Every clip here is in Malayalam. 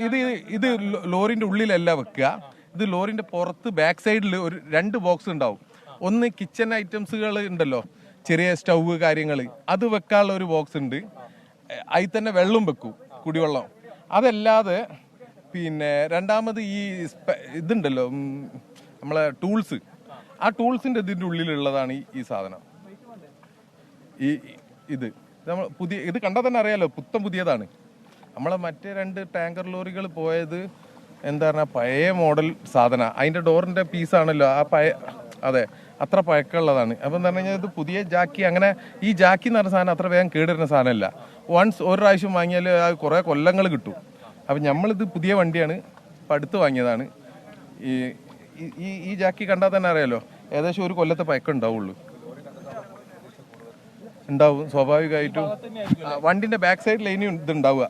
ഇത് ഇത് ലോറിന്റെ ഉള്ളിലല്ല വെക്കുക. ഇത് ലോറിന്റെ പുറത്ത് ബാക്ക് സൈഡിൽ ഒരു 2 ബോക്സ് ഉണ്ടാവും. ഒന്ന് കിച്ചൺ ഐറ്റംസുകൾ ഉണ്ടല്ലോ, ചെറിയ സ്റ്റൗവ് കാര്യങ്ങൾ, അത് വെക്കാനുള്ള ഒരു ബോക്സ് ഉണ്ട്. അതിൽ തന്നെ വെള്ളം വെക്കും, കുടിവെള്ളം. അതല്ലാതെ പിന്നെ രണ്ടാമത് ഈ ഇതുണ്ടല്ലോ, നമ്മളെ ടൂൾസ്, ആ ടൂൾസിന്റെ ഇതിന്റെ ഉള്ളിലുള്ളതാണ് ഈ സാധനം. ഈ ഇത് നമ്മൾ ഇത് കണ്ടാൽ തന്നെ അറിയാലോ, പുതിയതാണ്. നമ്മളെ മറ്റേ 2 ടാങ്കർ ലോറികൾ പോയത് എന്താ പറഞ്ഞാൽ പഴയ മോഡൽ സാധന. അതിന്റെ ഡോറിന്റെ പീസാണല്ലോ ആ അതെ, അത്ര പഴക്കമുള്ളതാണ്. അപ്പം എന്താ പറഞ്ഞു കഴിഞ്ഞാൽ ഇത് പുതിയ ജാക്കി. അങ്ങനെ ഈ ജാക്കി എന്ന് പറഞ്ഞ സാധനം അത്ര വേഗം കേടുവരുന്ന സാധനമല്ല. വൺസ് ഒരു പ്രാവശ്യം വാങ്ങിയാൽ അത് കുറേ കൊല്ലങ്ങൾ കിട്ടും. അപ്പം നമ്മളിത് പുതിയ വണ്ടിയാണ്, ഇപ്പം അടുത്ത് വാങ്ങിയതാണ്. ഈ ജാക്കി കണ്ടാൽ തന്നെ അറിയാലോ, ഏകദേശം ഒരു കൊല്ലത്തെ പഴക്കം ഉണ്ടാവുള്ളൂ. ഉണ്ടാവും സ്വാഭാവികമായിട്ടും. വണ്ടിന്റെ ബാക്ക് സൈഡിൽ ഇനിയും ഇത് ഉണ്ടാവുക,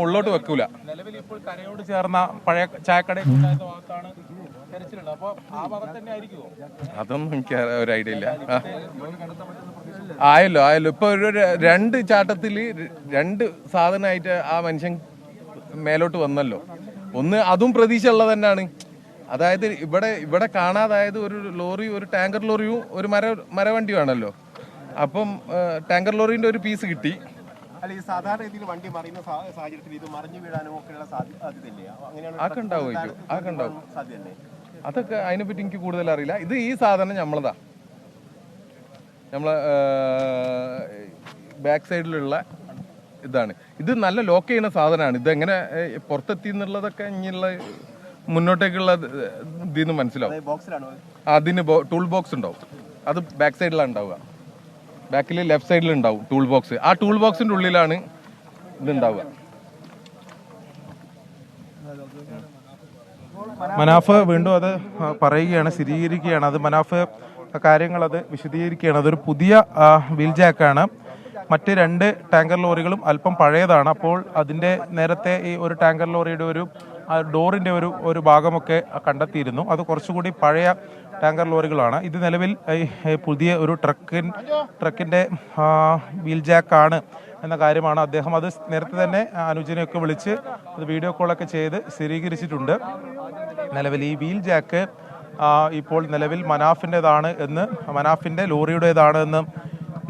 ഉള്ളോട്ട് വെക്കൂല. നിലവിൽ ഇപ്പോൾ കരയോട് ചേർന്ന പഴയ ചായക്കട അതൊന്നും എനിക്ക് ഒരു ഐഡിയ ഇല്ല. ആയല്ലോ ഇപ്പൊ ഒരു 2 ചാട്ടത്തില് 2 സാധനമായിട്ട് ആ മനുഷ്യൻ മേലോട്ട് വന്നല്ലോ. ഒന്ന് അതും പ്രതീക്ഷ ഉള്ളത് തന്നെയാണ്. അതായത് ഇവിടെ കാണാതായത് ഒരു ലോറി, ഒരു ടാങ്കർ ലോറിയും ഒരു മരവണ്ടിയുമാണല്ലോ. അപ്പം ടാങ്കർ ലോറിന്റെ ഒരു പീസ് കിട്ടി. ഈ സാധാരണ രീതിയിൽ വണ്ടി മറിയുന്ന സാഹചര്യത്തിൽ ഇത് മറിഞ്ഞു വീഴാനും ഒക്കെയുള്ള സാധ്യതയില്ലേ? അതൊക്കെ ഉണ്ടാവും. അതൊക്കെ അതിനെപ്പറ്റി എനിക്ക് കൂടുതൽ അറിയില്ല. ഇത് ഈ സാധനം നമ്മളതാ, നമ്മളെ ബാക്ക് സൈഡിലുള്ള ഇതാണ്. ഇത് നല്ല ലോക്ക് ചെയ്യുന്ന സാധനമാണ്. ഇതെങ്ങനെ പുറത്തെത്തി എന്നുള്ളതൊക്കെ ഇനിയുള്ള മുന്നോട്ടേക്കുള്ള ഇതിന്ന് മനസ്സിലാവും. അതിന് ടൂൾ ബോക്സ് ഉണ്ടാവും, അത് ബാക്ക് സൈഡിലാണ് ഉണ്ടാവുക. ബാക്കിൽ ലെഫ്റ്റ് സൈഡിൽ ഉണ്ടാവും ടൂൾ ബോക്സ്. ആ ടൂൾ ബോക്സിന്റെ ഉള്ളിലാണ് ഇതുണ്ടാവുക. മനാഫ് വീണ്ടും അത് പറയുകയാണ്, സ്ഥിരീകരിക്കുകയാണ്. അത് മനാഫ് കാര്യങ്ങൾ അത് വിശദീകരിക്കുകയാണ്. അതൊരു പുതിയ വീൽ ജാക്കാണ്. മറ്റ് 2 ടാങ്കർ ലോറികളും അല്പം പഴയതാണ്. അപ്പോൾ അതിൻ്റെ നേരത്തെ ഈ ഒരു ടാങ്കർ ലോറിയുടെ ഒരു ഡോറിൻ്റെ ഒരു ഭാഗമൊക്കെ കണ്ടെത്തിയിരുന്നു. അത് കുറച്ചുകൂടി പഴയ ടാങ്കർ ലോറികളാണ്. ഇത് നിലവിൽ പുതിയ ഒരു ട്രക്കിൻ്റെ വീൽ ജാക്കാണ് എന്ന കാര്യമാണ് അദ്ദേഹം. അത് നേരത്തെ തന്നെ അനുജനെയൊക്കെ വിളിച്ച് അത് വീഡിയോ കോളൊക്കെ ചെയ്ത് സ്ഥിരീകരിച്ചിട്ടുണ്ട്. നിലവിൽ ഈ വീൽ ജാക്ക് ഇപ്പോൾ നിലവിൽ മനാഫിൻ്റെ ലോറിയുടേതാണ് എന്ന്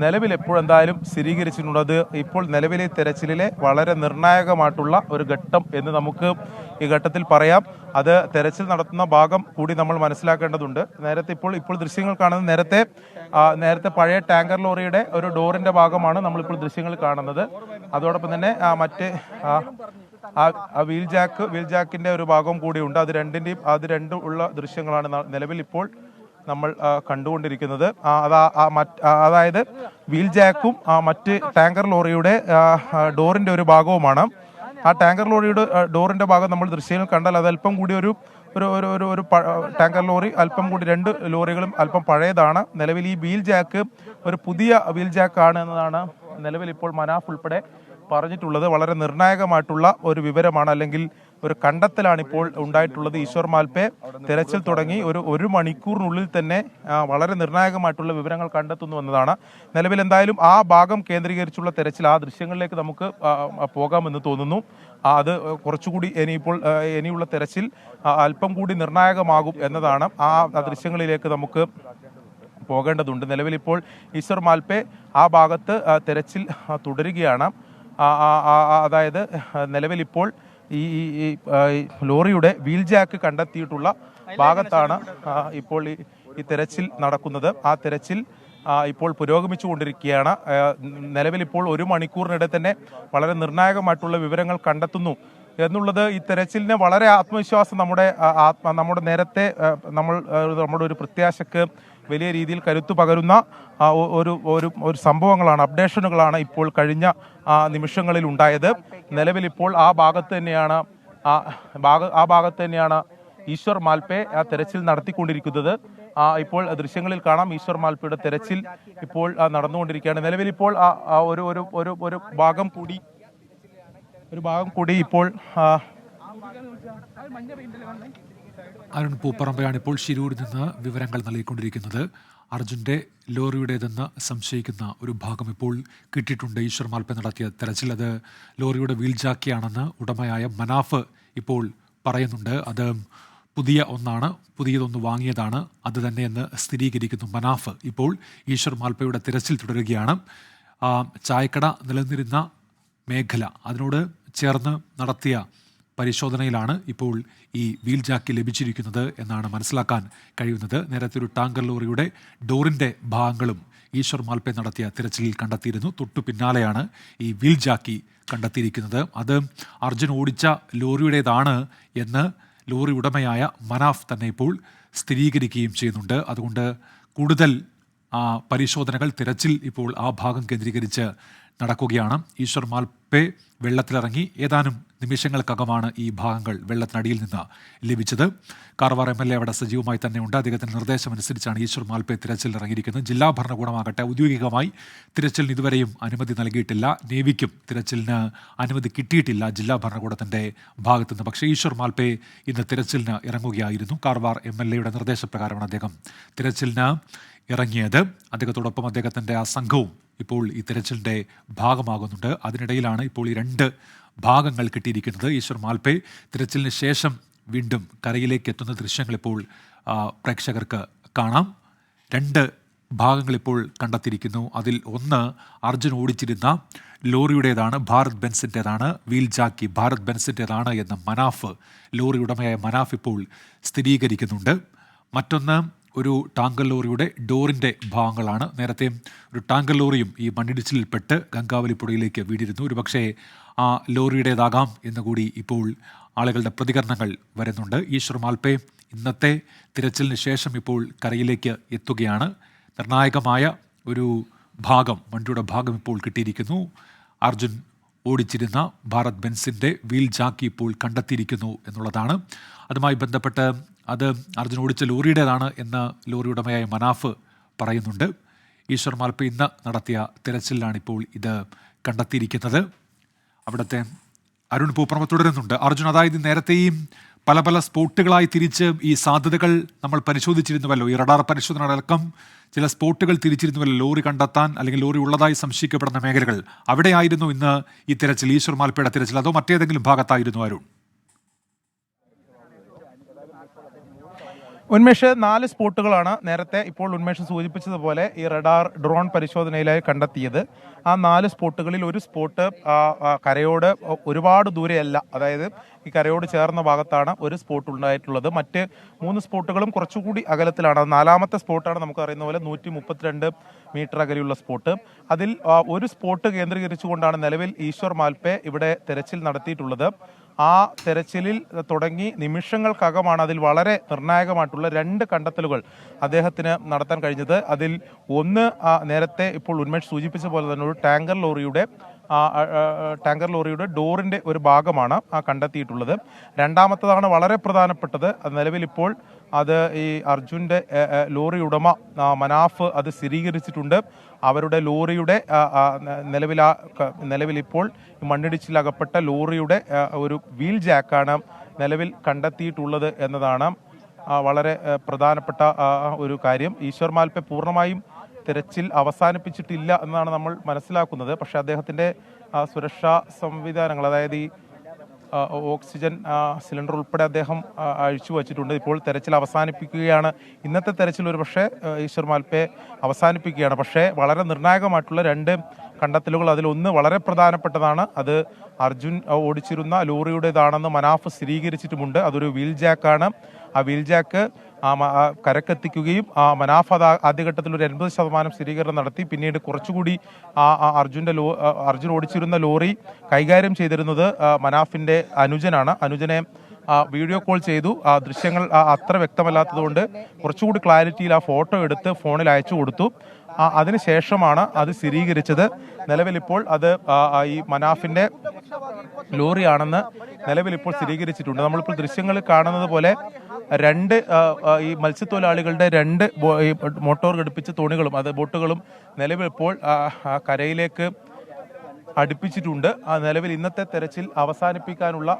നിലവിൽ എപ്പോഴെന്തായാലും സ്ഥിരീകരിച്ചിട്ടുണ്ട്. അത് ഇപ്പോൾ നിലവിലെ തെരച്ചിലിലെ വളരെ നിർണായകമായിട്ടുള്ള ഒരു ഘട്ടം എന്ന് നമുക്ക് ഈ ഘട്ടത്തിൽ പറയാം. അത് തെരച്ചിൽ നടത്തുന്ന ഭാഗം കൂടി നമ്മൾ മനസ്സിലാക്കേണ്ടതുണ്ട്. നേരത്തെ ഇപ്പോൾ ദൃശ്യങ്ങൾ കാണുന്നത് നേരത്തെ പഴയ ടാങ്കർ ലോറിയുടെ ഒരു ഡോറിന്റെ ഭാഗമാണ് നമ്മളിപ്പോൾ ദൃശ്യങ്ങൾ കാണുന്നത്. അതോടൊപ്പം തന്നെ മറ്റ് വീൽ ജാക്കിന്റെ ഒരു ഭാഗം കൂടിയുണ്ട്. അത് രണ്ടും ഉള്ള ദൃശ്യങ്ങളാണ് നിലവിൽ ഇപ്പോൾ നമ്മൾ കണ്ടുകൊണ്ടിരിക്കുന്നത്. അതായത് വീൽ ജാക്കും മറ്റ് ടാങ്കർ ലോറിയുടെ ഡോറിന്റെ ഒരു ഭാഗവുമാണ്. ആ ടാങ്കർ ലോറിയുടെ ഡോറിന്റെ ഭാഗം നമ്മൾ ദൃശ്യങ്ങൾ കണ്ടാൽ അത് അല്പം കൂടി ഒരു ടാങ്കർ ലോറി അല്പം കൂടി 2 ലോറികളും അല്പം പഴയതാണ്. നിലവിൽ ഈ വീൽ ജാക്ക് ഒരു പുതിയ വീൽ ജാക്കാണ് എന്നതാണ് നിലവിൽ ഇപ്പോൾ മനാഫ് ഉൾപ്പെടെ പറഞ്ഞിട്ടുള്ളത്. വളരെ നിർണായകമായിട്ടുള്ള ഒരു വിവരമാണ്, അല്ലെങ്കിൽ ഒരു കണ്ടെത്തലാണ് ഇപ്പോൾ ഉണ്ടായിട്ടുള്ളത്. ഈശ്വർ മാൽപേ തെരച്ചിൽ തുടങ്ങി ഒരു മണിക്കൂറിനുള്ളിൽ തന്നെ വളരെ നിർണായകമായിട്ടുള്ള വിവരങ്ങൾ കണ്ടെത്തുന്നു എന്നതാണ്. നിലവിൽ എന്തായാലും ആ ഭാഗം കേന്ദ്രീകരിച്ചുള്ള തെരച്ചിൽ, ആ ദൃശ്യങ്ങളിലേക്ക് നമുക്ക് പോകാമെന്ന് തോന്നുന്നു. അത് കുറച്ചുകൂടി ഇനിയുള്ള തെരച്ചിൽ അല്പം കൂടി നിർണായകമാകും എന്നതാണ്. ആ ദൃശ്യങ്ങളിലേക്ക് നമുക്ക് പോകേണ്ടതുണ്ട്. നിലവിലിപ്പോൾ ഈശ്വർ മാൽപേ ആ ഭാഗത്ത് തെരച്ചിൽ തുടരുകയാണ്. അതായത് നിലവിലിപ്പോൾ ഈ ലോറിയുടെ വീൽ ജാക്ക് കണ്ടെത്തിയിട്ടുള്ള ഭാഗത്താണ് ഇപ്പോൾ ഈ തെരച്ചിൽ നടക്കുന്നത്. ആ തെരച്ചിൽ ഇപ്പോൾ പുരോഗമിച്ചുകൊണ്ടിരിക്കുകയാണ്. നിലവിലിപ്പോൾ 1 മണിക്കൂറിനിടെ തന്നെ വളരെ നിർണായകമായിട്ടുള്ള വിവരങ്ങൾ കണ്ടെത്തുന്നു എന്നുള്ളത് ഈ തെരച്ചിലിന് വളരെ ആത്മവിശ്വാസം, നമ്മുടെ ഒരു പ്രത്യാശക്ക് വലിയ രീതിയിൽ കരുത്തു പകരുന്ന ഒരു സംഭവങ്ങളാണ്, അപ്ഡേഷനുകളാണ് ഇപ്പോൾ കഴിഞ്ഞ നിമിഷങ്ങളിൽ ഉണ്ടായത്. നിലവിലിപ്പോൾ ആ ഭാഗത്ത് തന്നെയാണ് ഈശ്വർ മാൽപേ ആ തെരച്ചിൽ നടത്തിക്കൊണ്ടിരിക്കുന്നത്. ഇപ്പോൾ ദൃശ്യങ്ങളിൽ കാണാം, ഈശ്വർ മാൽപയുടെ തെരച്ചിൽ ഇപ്പോൾ നടന്നുകൊണ്ടിരിക്കുകയാണ്. നിലവിലിപ്പോൾ ഒരു ഭാഗം കൂടി ഇപ്പോൾ അരുൺ പൂപ്പറമ്പയാണ് ഇപ്പോൾ ശിരൂരിൽ നിന്ന് വിവരങ്ങൾ നൽകിക്കൊണ്ടിരിക്കുന്നത്. അർജുൻ്റെ ലോറിയുടേതെന്ന് സംശയിക്കുന്ന ഒരു ഭാഗം ഇപ്പോൾ കിട്ടിയിട്ടുണ്ട്. ഈശ്വർ മാൽപ്പെ നടത്തിയ തെരച്ചിൽ അത് ലോറിയുടെ വീൽ ജാക്കിയാണെന്ന് ഉടമയായ മനാഫ് ഇപ്പോൾ പറയുന്നുണ്ട്. അത് പുതിയ ഒന്നാണ്, പുതിയതൊന്ന് വാങ്ങിയതാണ്, അത് തന്നെയെന്ന് സ്ഥിരീകരിക്കുന്നു മനാഫ്. ഇപ്പോൾ ഈശ്വർ മാൽപ്പയുടെ തിരച്ചിൽ തുടരുകയാണ്. ചായക്കട നിലനിന്നിരുന്ന മേഖല അതിനോട് ചേർന്ന് നടത്തിയ പരിശോധനയിലാണ് ഇപ്പോൾ ഈ വീൽ ജാക്കി ലഭിച്ചിരിക്കുന്നത് എന്നാണ് മനസ്സിലാക്കാൻ കഴിയുന്നത്. നേരത്തെ ഒരു ടാങ്കർ ലോറിയുടെ ഡോറിൻ്റെ ഭാഗങ്ങളും ഈശ്വർ മാൽപ്പെ നടത്തിയ തിരച്ചിലിൽ കണ്ടെത്തിയിരുന്നു. തൊട്ടു പിന്നാലെയാണ് ഈ വീൽ ജാക്കി കണ്ടെത്തിയിരിക്കുന്നത്. അത് അർജുൻ ഓടിച്ച ലോറിയുടേതാണ് എന്ന് ലോറി ഉടമയായ മനാഫ് തന്നെ ഇപ്പോൾ സ്ഥിരീകരിക്കുകയും ചെയ്യുന്നുണ്ട്. അതുകൊണ്ട് കൂടുതൽ പരിശോധനകൾ, തിരച്ചിൽ ഇപ്പോൾ ആ ഭാഗം കേന്ദ്രീകരിച്ച് നടക്കുകയാണ്. ഈശ്വർ മാൽപ്പെ വെള്ളത്തിലിറങ്ങി ഏതാനും നിമിഷങ്ങൾക്കകമാണ് ഈ ഭാഗങ്ങൾ വെള്ളത്തിനടിയിൽ നിന്ന് ലഭിച്ചത്. കാർവാർ MLA അവിടെ സജീവമായി തന്നെയുണ്ട്. അദ്ദേഹത്തിൻ്റെ നിർദ്ദേശമനുസരിച്ചാണ് ഈശ്വർ മാൽപ്പെ തിരച്ചിൽ ഇറങ്ങിയിരിക്കുന്നത്. ജില്ലാ ഭരണകൂടമാകട്ടെ ഔദ്യോഗികമായി തിരച്ചിലിന് ഇതുവരെയും അനുമതി നൽകിയിട്ടില്ല. നേവിക്കും തിരച്ചിലിന് അനുമതി കിട്ടിയിട്ടില്ല ജില്ലാ ഭരണകൂടത്തിൻ്റെ ഭാഗത്തുനിന്ന്. പക്ഷേ ഈശ്വർ മാൽപ്പെ ഇന്ന് തിരച്ചിലിന് ഇറങ്ങുകയായിരുന്നു. കാർവാർ MLAയുടെ നിർദ്ദേശപ്രകാരമാണ് അദ്ദേഹം തിരച്ചിലിന് ഇറങ്ങിയത്. അദ്ദേഹത്തോടൊപ്പം അദ്ദേഹത്തിൻ്റെ ആ സംഘവും ഇപ്പോൾ ഈ തിരച്ചിലിൻ്റെ ഭാഗമാകുന്നുണ്ട്. അതിനിടയിലാണ് ഇപ്പോൾ ഈ 2 ഭാഗങ്ങൾ കിട്ടിയിരിക്കുന്നത്. ഈശ്വർ മാൽപ്പെ തിരച്ചിലിന് ശേഷം വീണ്ടും കരയിലേക്ക് എത്തുന്ന ദൃശ്യങ്ങൾ ഇപ്പോൾ പ്രേക്ഷകർക്ക് കാണാം. 2 ഭാഗങ്ങൾ ഇപ്പോൾ കണ്ടെത്തിയിരിക്കുന്നു. അതിൽ ഒന്ന് അർജുൻ ഓടിച്ചിരുന്ന ലോറിയുടേതാണ്, ഭാരത് ബെൻസിൻ്റേതാണ്, വീൽ ജാക്കി ഭാരത് ബെൻസിൻ്റേതാണ് എന്ന് മനാഫ്, ലോറി ഉടമയായ മനാഫ് ഇപ്പോൾ സ്ഥിരീകരിക്കുന്നുണ്ട്. മറ്റൊന്ന് ഒരു ടാങ്കർ ലോറിയുടെ ഡോറിൻ്റെ ഭാഗങ്ങളാണ്. നേരത്തെ ഒരു ടാങ്കർ ലോറിയും ഈ മണ്ണിടിച്ചിലിൽപ്പെട്ട് ഗംഗാവലി പുഴയിലേക്ക് വീണിരുന്നു. ഒരുപക്ഷേ ആ ലോറിയുടേതാകാം എന്നുകൂടി ഇപ്പോൾ ആളുകളുടെ പ്രതികരണങ്ങൾ വരുന്നുണ്ട്. ഈശ്വർ മാൽപ്പെ ഇന്നത്തെ തിരച്ചിലിന് ശേഷം ഇപ്പോൾ കരയിലേക്ക് എത്തുകയാണ്. നിർണായകമായ ഒരു ഭാഗം, വണ്ടിയുടെ ഭാഗം ഇപ്പോൾ കിട്ടിയിരിക്കുന്നു. അർജുൻ ഓടിച്ചിരുന്ന ഭാരത് ബെൻസിൻ്റെ വീൽ ജാക്കി ഇപ്പോൾ കണ്ടെത്തിയിരിക്കുന്നു എന്നുള്ളതാണ്. അതുമായി ബന്ധപ്പെട്ട് അത് അർജുൻ ഓടിച്ച ലോറിയുടേതാണ് എന്ന് ലോറി ഉടമയായ മനാഫ് പറയുന്നുണ്ട്. ഈശ്വർ മാൽപ്പെ ഇന്ന് നടത്തിയ തിരച്ചിലാണ് ഇപ്പോൾ ഇത് കണ്ടെത്തിയിരിക്കുന്നത്. അവിടുത്തെ അരുൺ പൂപ്രമ തുടരുന്നുണ്ട്. അർജുൻ, അതായത് നേരത്തെയും പല പല സ്പോട്ടുകളായി തിരിച്ച് ഈ സാധ്യതകൾ നമ്മൾ പരിശോധിച്ചിരുന്നുവല്ലോ. ഈ റഡാർ പരിശോധന അടക്കം ചില സ്പോട്ടുകൾ തിരിച്ചിരുന്നുവല്ലോ, ലോറി കണ്ടെത്താൻ അല്ലെങ്കിൽ ലോറി ഉള്ളതായി സംശയിക്കപ്പെടുന്ന മേഖലകൾ. അവിടെയായിരുന്നു ഇന്ന് ഈ തിരച്ചിൽ, ഈശ്വർ മാൽപ്പയുടെ തിരച്ചിൽ, അതോ മറ്റേതെങ്കിലും ഭാഗത്തായിരുന്നു അരുൺ? ഉന്മേഷ്, 4 സ്പോട്ടുകളാണ് നേരത്തെ ഇപ്പോൾ ഉന്മേഷ് സൂചിപ്പിച്ചതുപോലെ ഈ റഡാർ ഡ്രോൺ പരിശോധനയിലായി കണ്ടെത്തിയത്. ആ 4 സ്പോട്ടുകളിൽ ഒരു സ്പോട്ട് കരയോട് ഒരുപാട് ദൂരെയല്ല, അതായത് ഈ കരയോട് ചേർന്ന ഭാഗത്താണ് ഒരു സ്പോട്ട് ഉണ്ടായിട്ടുള്ളത്. മറ്റ് 3 സ്പോട്ടുകളും കുറച്ചുകൂടി അകലത്തിലാണ്. 4ാമത്തെ സ്പോട്ടാണ് നമുക്ക് അറിയുന്ന പോലെ 132 മീറ്റർ അകലെയുള്ള സ്പോട്ട്. അതിൽ ഒരു സ്പോട്ട് കേന്ദ്രീകരിച്ചുകൊണ്ടാണ് നിലവിൽ ഈശ്വർ മാൽപ്പെ ഇവിടെ തെരച്ചിൽ നടത്തിയിട്ടുള്ളത്. ആ തെരച്ചിലിൽ തുടങ്ങി നിമിഷങ്ങൾക്കകമാണ് അതിൽ വളരെ നിർണായകമായിട്ടുള്ള 2 കണ്ടെത്തലുകൾ അദ്ദേഹത്തിന് നടത്താൻ കഴിഞ്ഞത്. അതിൽ ഒന്ന് നേരത്തെ ഇപ്പോൾ ഉന്മേഷ് സൂചിപ്പിച്ച പോലെ തന്നെ ഒരു ടാങ്കർ ലോറിയുടെ ഡോറിൻ്റെ ഒരു ഭാഗമാണ് കണ്ടെത്തിയിട്ടുള്ളത്. രണ്ടാമത്തതാണ് വളരെ പ്രധാനപ്പെട്ടത്. നിലവിൽ ഇപ്പോൾ അത് ഈ അർജുൻ്റെ ലോറി ഉടമ മനാഫ് അത് സ്ഥിരീകരിച്ചിട്ടുണ്ട്. അവരുടെ ലോറിയുടെ നിലവിലിപ്പോൾ മണ്ണിടിച്ചിലകപ്പെട്ട ലോറിയുടെ ഒരു വീൽ ജാക്കാണ് നിലവിൽ കണ്ടെത്തിയിട്ടുള്ളത് എന്നതാണ് വളരെ പ്രധാനപ്പെട്ട ഒരു കാര്യം. ഈശ്വർ മാൽപ്പെ പൂർണ്ണമായും തിരച്ചിൽ അവസാനിപ്പിച്ചിട്ടില്ല എന്നാണ് നമ്മൾ മനസ്സിലാക്കുന്നത്. പക്ഷേ അദ്ദേഹത്തിൻ്റെ സുരക്ഷാ സംവിധാനങ്ങൾ, അതായത് ഈ ഓക്സിജൻ സിലിണ്ടർ ഉൾപ്പെടെ അദ്ദേഹം അഴിച്ചു വച്ചിട്ടുണ്ട്. ഇപ്പോൾ തെരച്ചിൽ അവസാനിപ്പിക്കുകയാണ്. ഇന്നത്തെ തെരച്ചിൽ ഒരു പക്ഷേ ഈശ്വർ മാൽപ്പെ അവസാനിപ്പിക്കുകയാണ്. പക്ഷേ വളരെ നിർണായകമായിട്ടുള്ള 2 കണ്ടെത്തലുകൾ, അതിലൊന്ന് വളരെ പ്രധാനപ്പെട്ടതാണ്. അത് അർജുൻ ഓടിച്ചിരുന്ന ലോറിയുടേതാണെന്ന് മനാഫ് സ്ഥിരീകരിച്ചിട്ടുമുണ്ട്. അതൊരു വീൽ ജാക്കാണ്. ആ വീൽ ജാക്ക് കരക്കെത്തിക്കുകയും മനാഫ് അത് ആദ്യഘട്ടത്തിൽ ഒരു 80% സ്ഥിരീകരണം നടത്തി. പിന്നീട് കുറച്ചുകൂടി അർജുൻ ഓടിച്ചിരുന്ന ലോറി കൈകാര്യം ചെയ്തിരുന്നത് മനാഫിൻ്റെ അനുജനാണ്. അനുജനെ വീഡിയോ കോൾ ചെയ്തു. ദൃശ്യങ്ങൾ അത്ര വ്യക്തമല്ലാത്തതുകൊണ്ട് കുറച്ചുകൂടി ക്ലാരിറ്റിയിൽ ആ ഫോട്ടോ എടുത്ത് ഫോണിൽ അയച്ചു കൊടുത്തു. അതിനുശേഷമാണ് അത് സ്ഥിരീകരിച്ചത്. നിലവിലിപ്പോൾ അത് ഈ മനാഫിൻ്റെ ലോറിയാണെന്ന് നിലവിലിപ്പോൾ സ്ഥിരീകരിച്ചിട്ടുണ്ട്. നമ്മളിപ്പോൾ ദൃശ്യങ്ങൾ കാണുന്നത് പോലെ 2 ഈ മത്സ്യത്തൊഴിലാളികളുടെ 2 മോട്ടോർ ഘടിപ്പിച്ച തോണികളും ബോട്ടുകളും നിലവിലിപ്പോൾ കരയിലേക്ക് അടുപ്പിച്ചിട്ടുണ്ട്. നിലവിൽ ഇന്നത്തെ തെരച്ചിൽ അവസാനിപ്പിക്കാനുള്ള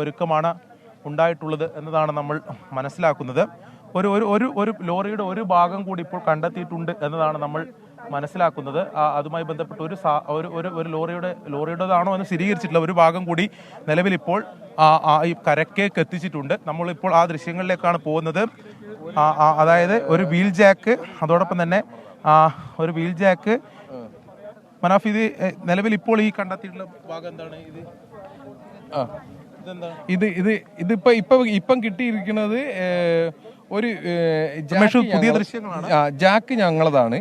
ഒരുക്കമാണ് ഉണ്ടായിട്ടുള്ളത് എന്നതാണ് നമ്മൾ മനസ്സിലാക്കുന്നത്. ഒരു ലോറിയുടെ ഒരു ഭാഗം കൂടി ഇപ്പോൾ കണ്ടെത്തിയിട്ടുണ്ട് എന്നതാണ് നമ്മൾ മനസ്സിലാക്കുന്നത്. അതുമായി ബന്ധപ്പെട്ട് ഒരു ലോറിയുടേതാണോ എന്ന് സ്ഥിരീകരിച്ചിട്ടില്ല. ഒരു ഭാഗം കൂടി നിലവിൽ ഇപ്പോൾ ഈ കരക്കേക്ക് എത്തിച്ചിട്ടുണ്ട്. നമ്മളിപ്പോൾ ആ ദൃശ്യങ്ങളിലേക്കാണ് പോകുന്നത്. അതായത് ഒരു വീൽ ജാക്ക്, അതോടൊപ്പം തന്നെ ഒരു വീൽ ജാക്ക്. മനാഫ്, ഇത് നിലവിൽ ഇപ്പോൾ ഈ കണ്ടെത്തിയിട്ടുള്ള ഭാഗം എന്താണ്? ഇപ്പം കിട്ടിയിരിക്കുന്നത് ഒരു പുതിയ ദൃശ്യങ്ങളാണ്. ജാക്ക് ഞങ്ങളതാണ്.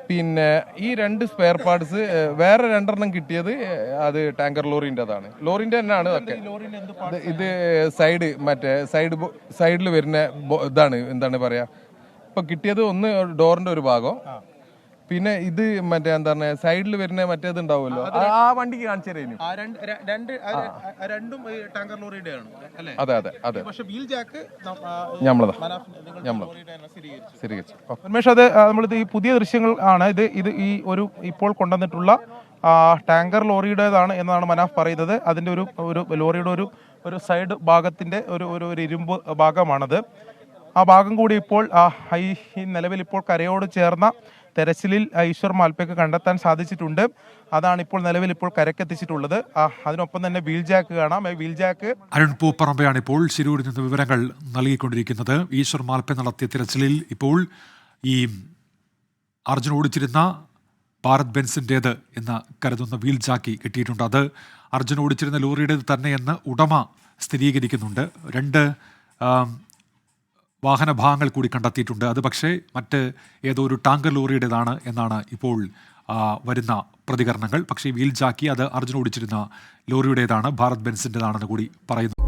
പിന്നെ ഈ 2 സ്പെയർ പാർട്സ് വേറെ 2 കിട്ടിയത് അത് ടാങ്കർ ലോറിൻ്റെതാണ്. ലോറിന്റെ തന്നെയാണ് ഇതൊക്കെ. ഇത് സൈഡിൽ വരുന്ന ഇതാണ്, എന്താണ് പറയാ, ഇപ്പൊ കിട്ടിയത് ഒന്ന് ഡോറിന്റെ ഒരു ഭാഗം, പിന്നെ ഇത് എന്താ പറഞ്ഞ സൈഡിൽ വരുന്ന മറ്റേത് ഉണ്ടാവുമല്ലോ, ആ വണ്ടിക്ക് കാണിച്ചു തരുന്നു. രണ്ടും ടാങ്കർ ലോറിയുടെയാണ് അല്ലേ? അതെ അതെ അതെ. പക്ഷേ വീൽ ജാക്ക് സ്ഥിരീകരിച്ചു. ഉന്മേഷ്, അത് നമ്മളിത് ഈ പുതിയ ദൃശ്യങ്ങൾ ആണ്. ഇത് ഈ ഒരു ഇപ്പോൾ കൊണ്ടുവന്നിട്ടുള്ള ടാങ്കർ ലോറിയുടേതാണ് എന്നാണ് മനാഫ് പറയുന്നത്. അതിന്റെ ഒരു ലോറിയുടെ ഒരു സൈഡ് ഭാഗത്തിന്റെ ഒരു ഇരുമ്പ് ഭാഗമാണത്. ആ ഭാഗം കൂടി ഇപ്പോൾ ഈ നിലവിൽ ഇപ്പോൾ കരയോട് ചേർന്ന തെരച്ചിലിൽ ഈശ്വർ മാൽപ്പയ്ക്ക് കണ്ടെത്താൻ സാധിച്ചിട്ടുണ്ട്. അതാണ് ഇപ്പോൾ നിലവിൽ ഇപ്പോൾ കരക്കെത്തിച്ചിട്ടുള്ളത്. അതിനൊപ്പം തന്നെ വീൽ ജാക്ക് കാണാം. വീൽ ജാക്ക് അരുൺ പൂപ്പറമ്പയാണ് ഇപ്പോൾ ശിരൂരിൽ നിന്ന് വിവരങ്ങൾ നൽകിക്കൊണ്ടിരിക്കുന്നത്. ഈശ്വർ മാൽപ്പെ നടത്തിയ തിരച്ചിലിൽ ഇപ്പോൾ ഈ അർജുൻ ഓടിച്ചിരുന്ന ഭാരത് ബെൻസിൻ്റേത് എന്ന് കരുതുന്ന വീൽ ജാക്കി കിട്ടിയിട്ടുണ്ട്. അത് അർജുൻ ഓടിച്ചിരുന്ന ലോറിയുടേത് തന്നെയെന്ന് ഉടമ സ്ഥിരീകരിക്കുന്നുണ്ട്. 2 വാഹന ഭാഗങ്ങൾ കൂടി കണ്ടെത്തിയിട്ടുണ്ട്. അത് പക്ഷേ മറ്റ് ഏതോ ഒരു ടാങ്കർ ലോറിയുടേതാണ് എന്നാണ് ഇപ്പോൾ വരുന്ന പ്രതികരണങ്ങൾ. പക്ഷേ വീൽ ജാക്കി അത് അർജുൻ ഓടിച്ചിരുന്ന ലോറിയുടേതാണ്, ഭാരത് ബെൻസിൻ്റെതാണെന്ന് കൂടി പറയുന്നു.